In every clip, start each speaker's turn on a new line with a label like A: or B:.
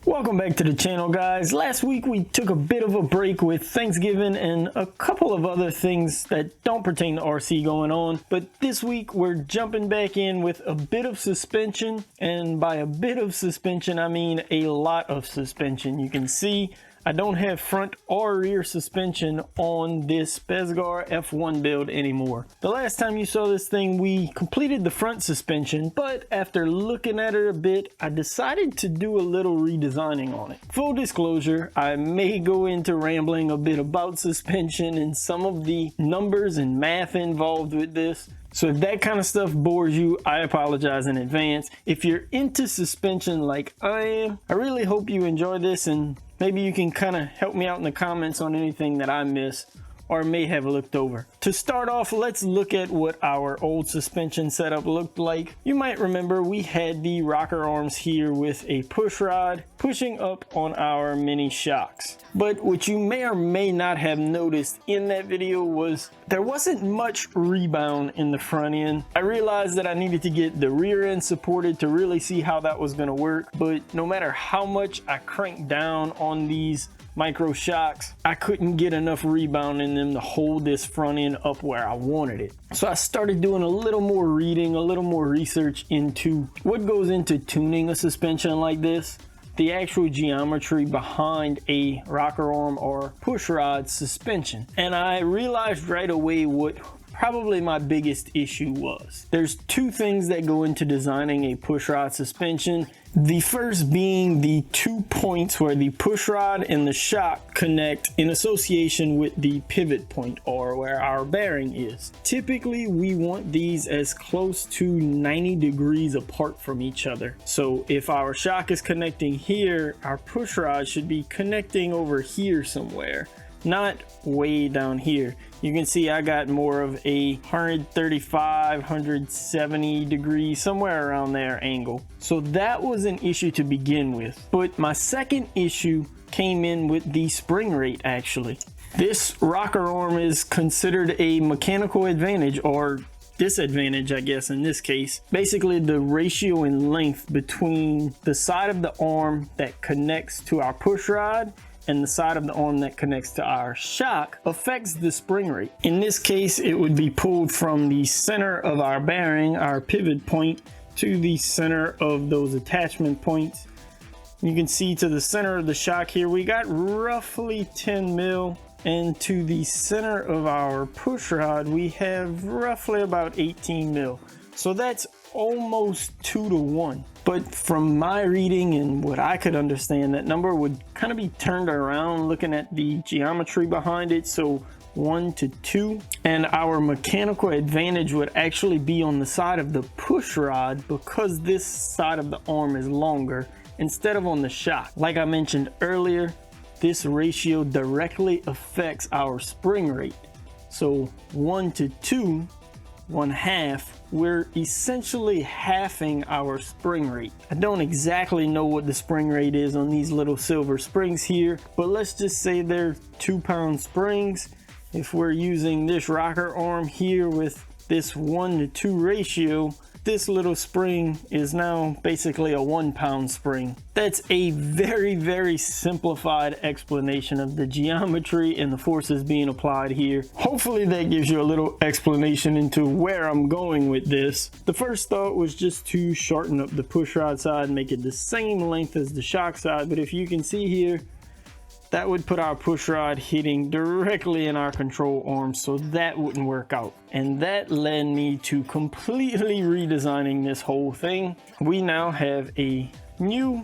A: Welcome back to the channel, guys. Last week we took a bit of a break with Thanksgiving and a couple of other things that don't pertain to RC going on, but this week we're jumping back in with a bit of suspension, and by a bit of suspension I mean a lot of suspension. You can see I don't have front or rear suspension on this Bezgar F1 build anymore. The last time you saw this thing, we completed the front suspension, but after looking at it a bit, I decided to do a little redesigning on it. Full disclosure, I may go into rambling a bit about suspension and some of the numbers and math involved with this. So if that kind of stuff bores you, I apologize in advance. If you're into suspension like I am, I really hope you enjoy this, and maybe you can kind of help me out in the comments on anything that I miss or may have looked over. To start off, let's look at what our old suspension setup looked like. You might remember we had the rocker arms here with a push rod pushing up on our mini shocks. But what you may or may not have noticed in that video was there wasn't much rebound in the front end. I realized that I needed to get the rear end supported to really see how that was going to work, but no matter how much I cranked down on these micro shocks, I couldn't get enough rebound in them to hold this front end up where I wanted it. So I started doing a little more reading, a little more research into what goes into tuning a suspension like this, the actual geometry behind a rocker arm or push rod suspension. And I realized right away what probably my biggest issue was. There's two things that go into designing a push rod suspension. The first being the 2 points where the push rod and the shock connect in association with the pivot point, or where our bearing is. Typically we want these as close to 90 degrees apart from each other. So if our shock is connecting here, our push rod should be connecting over here somewhere, not way down here. You can see I got more of a 135, 170 degrees, somewhere around there angle. So that was an issue to begin with. But my second issue came in with the spring rate actually. This rocker arm is considered a mechanical advantage, or disadvantage I guess in this case. Basically the ratio in length between the side of the arm that connects to our push rod and the side of the arm that connects to our shock affects the spring rate. In this case, it would be pulled from the center of our bearing, our pivot point, to the center of those attachment points. You can see to the center of the shock here, we got roughly 10 mil, and to the center of our push rod, we have roughly about 18 mil. So that's almost 2 to 1. But from my reading and what I could understand, that number would kind of be turned around looking at the geometry behind it. So 1 to 2. And our mechanical advantage would actually be on the side of the push rod, because this side of the arm is longer, instead of on the shock. Like I mentioned earlier, this ratio directly affects our spring rate. So 1 to 2, 1/2, we're essentially halving our spring rate. I don't exactly know what the spring rate is on these little silver springs here, but let's just say they're 2-pound springs. If we're using this rocker arm here with this 1 to 2 ratio, this little spring is now basically a 1-pound spring. That's a very, very simplified explanation of the geometry and the forces being applied here. Hopefully that gives you a little explanation into where I'm going with this. The first thought was just to shorten up the push rod side and make it the same length as the shock side, but if you can see here, that would put our push rod hitting directly in our control arm, so that wouldn't work out. And that led me to completely redesigning this whole thing. We now have a new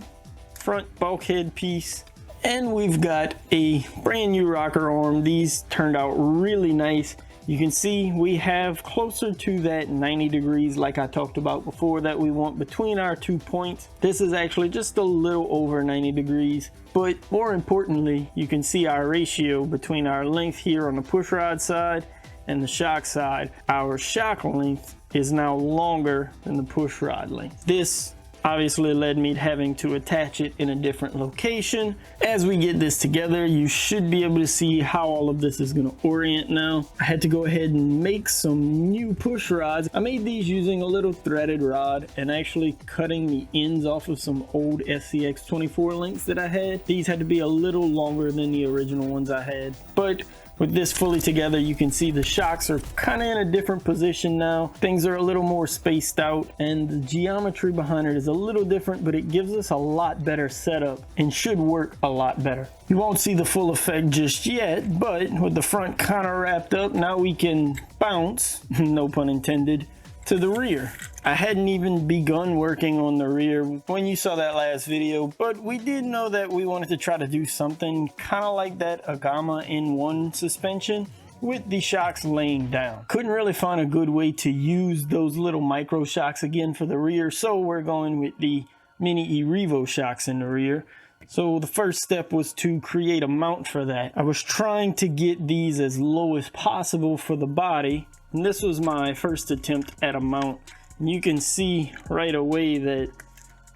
A: front bulkhead piece, and we've got a brand new rocker arm. These turned out really nice. You can see we have closer to that 90 degrees like I talked about before that we want between our 2 points. This is actually just a little over 90 degrees. But more importantly, you can see our ratio between our length here on the push rod side and the shock side. Our shock length is now longer than the push rod length. This obviously led me to having to attach it in a different location. As we get this together, you should be able to see how all of this is going to orient now. I had to go ahead and make some new push rods. I made these using a little threaded rod and actually cutting the ends off of some old SCX 24 links that I had. These had to be a little longer than the original ones I had, but with this fully together, you can see the shocks are kind of in a different position now. Things are a little more spaced out and the geometry behind it is a little different, but it gives us a lot better setup and should work a lot better. You won't see the full effect just yet, but with the front kind of wrapped up, now we can bounce, no pun intended, to the rear. I hadn't even begun working on the rear when you saw that last video, but we did know that we wanted to try to do something kind of like that Agama N1 suspension with the shocks laying down. Couldn't really find a good way to use those little micro shocks again for the rear, so we're going with the mini Revo shocks in the rear. So the first step was to create a mount for that. I was trying to get these as low as possible for the body, and this was my first attempt at a mount. And you can see right away that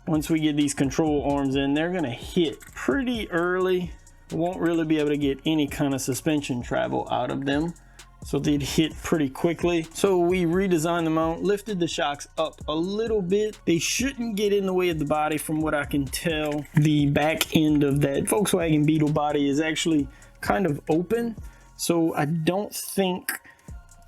A: once we get these control arms in, they're gonna hit pretty early. Won't really be able to get any kind of suspension travel out of them, so they'd hit pretty quickly. So we redesigned the mount, lifted the shocks up a little bit. They shouldn't get in the way of the body from what I can tell. The back end of that Volkswagen Beetle body is actually kind of open, so I don't think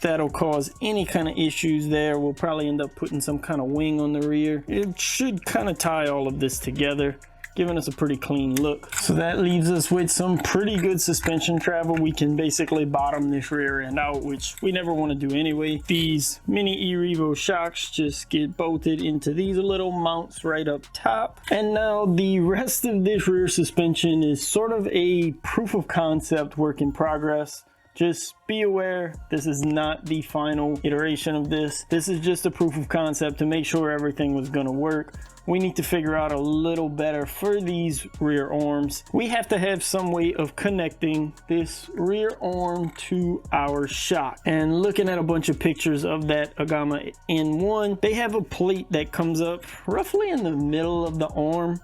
A: that'll cause any kind of issues there. We'll probably end up putting some kind of wing on the rear. It should kind of tie all of this together, giving us a pretty clean look. So that leaves us with some pretty good suspension travel. We can basically bottom this rear end out, which we never want to do anyway. These mini Revo shocks just get bolted into these little mounts right up top. And now the rest of this rear suspension is sort of a proof of concept work in progress. Just be aware, this is not the final iteration of this. This is just a proof of concept to make sure everything was going to work. We need to figure out a little better for these rear arms. We have to have some way of connecting this rear arm to our shock. And looking at a bunch of pictures of that Agama N1, they have a plate that comes up roughly in the middle of the arm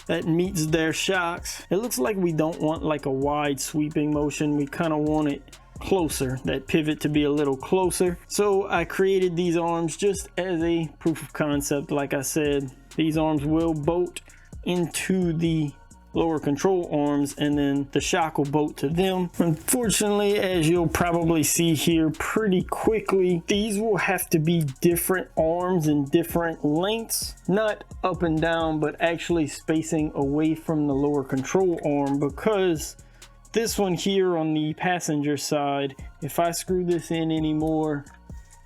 A: that meets their shocks. It looks like we don't want like a wide sweeping motion. We kind of want it closer, that pivot to be a little closer. So I created these arms just as a proof of concept. Like I said, these arms will bolt into the lower control arms and then the shock will bolt to them. Unfortunately, as you'll probably see here pretty quickly, these will have to be different arms and different lengths, not up and down, but actually spacing away from the lower control arm, because this one here on the passenger side, if I screw this in anymore,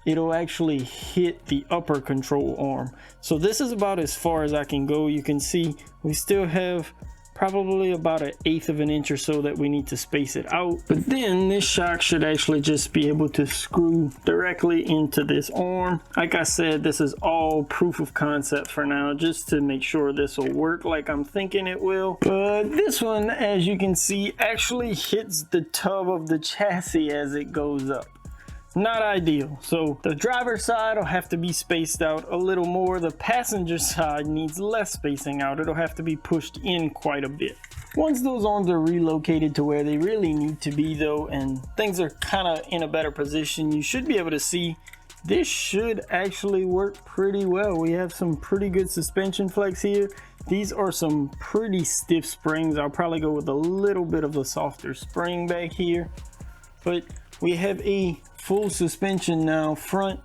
A: it'll actually hit the upper control arm. So this is about as far as I can go. You can see we still have probably about 1/8 of an inch or so that we need to space it out. But then this shock should actually just be able to screw directly into this arm. Like I said, this is all proof of concept for now, just to make sure this will work like I'm thinking it will. But this one, as you can see, actually hits the tub of the chassis as it goes up. Not ideal. So the driver's side will have to be spaced out a little more. The passenger side needs less spacing out. It'll have to be pushed in quite a bit. Once those arms are relocated to where they really need to be though, and things are kind of in a better position, you should be able to see this should actually work pretty well. We have some pretty good suspension flex here. These are some pretty stiff springs. I'll probably go with a little bit of a softer spring back here, but we have a full suspension now, front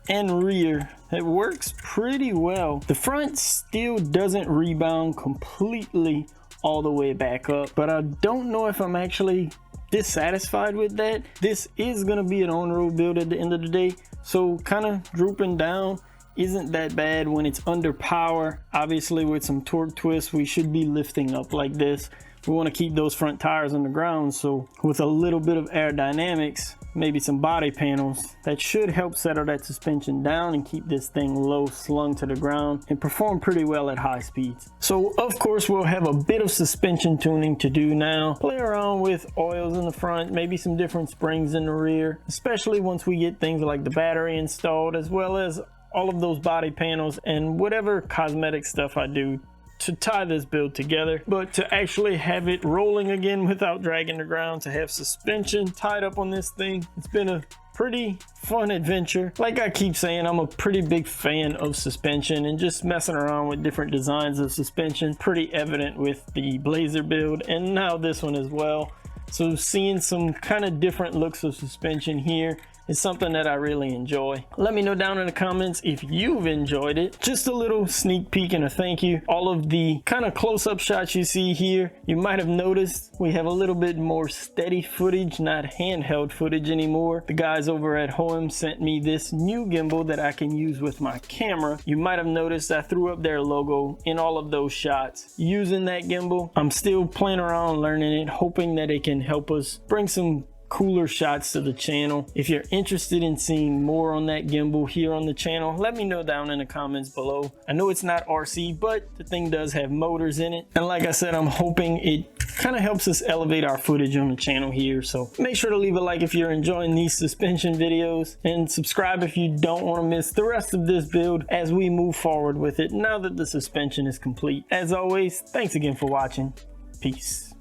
A: and rear. It works pretty well. The front still doesn't rebound completely all the way back up, but I don't know if I'm actually dissatisfied with that. This is going to be an on-road build at the end of the day, so kind of drooping down isn't that bad when it's under power. Obviously with some torque twists, we should be lifting up like this. We want to keep those front tires on the ground, so with a little bit of aerodynamics, maybe some body panels, that should help settle that suspension down and keep this thing low slung to the ground and perform pretty well at high speeds. So of course we'll have a bit of suspension tuning to do now. Play around with oils in the front, maybe some different springs in the rear, especially once we get things like the battery installed, as well as all of those body panels and whatever cosmetic stuff I do to tie this build together. But to actually have it rolling again without dragging the ground, to have suspension tied up on this thing, it's been a pretty fun adventure. Like I keep saying, I'm a pretty big fan of suspension and just messing around with different designs of suspension. Pretty evident with the Blazer build and now this one as well. So seeing some kind of different looks of suspension here is something that I really enjoy. Let me know down in the comments if you've enjoyed it. Just a little sneak peek and a thank you. All of the kind of close-up shots you see here, you might have noticed we have a little bit more steady footage, not handheld footage anymore. The guys over at Hohem sent me this new gimbal that I can use with my camera. You might have noticed I threw up their logo in all of those shots using that gimbal. I'm still playing around learning it, hoping that it can help us bring some cooler shots to the channel. If you're interested in seeing more on that gimbal here on the channel, let me know down in the comments below. I know it's not RC, but the thing does have motors in it, and like I said, I'm hoping it kind of helps us elevate our footage on the channel here. So make sure to leave a like if you're enjoying these suspension videos, and subscribe if you don't want to miss the rest of this build as we move forward with it now that the suspension is complete. As always, thanks again for watching. Peace.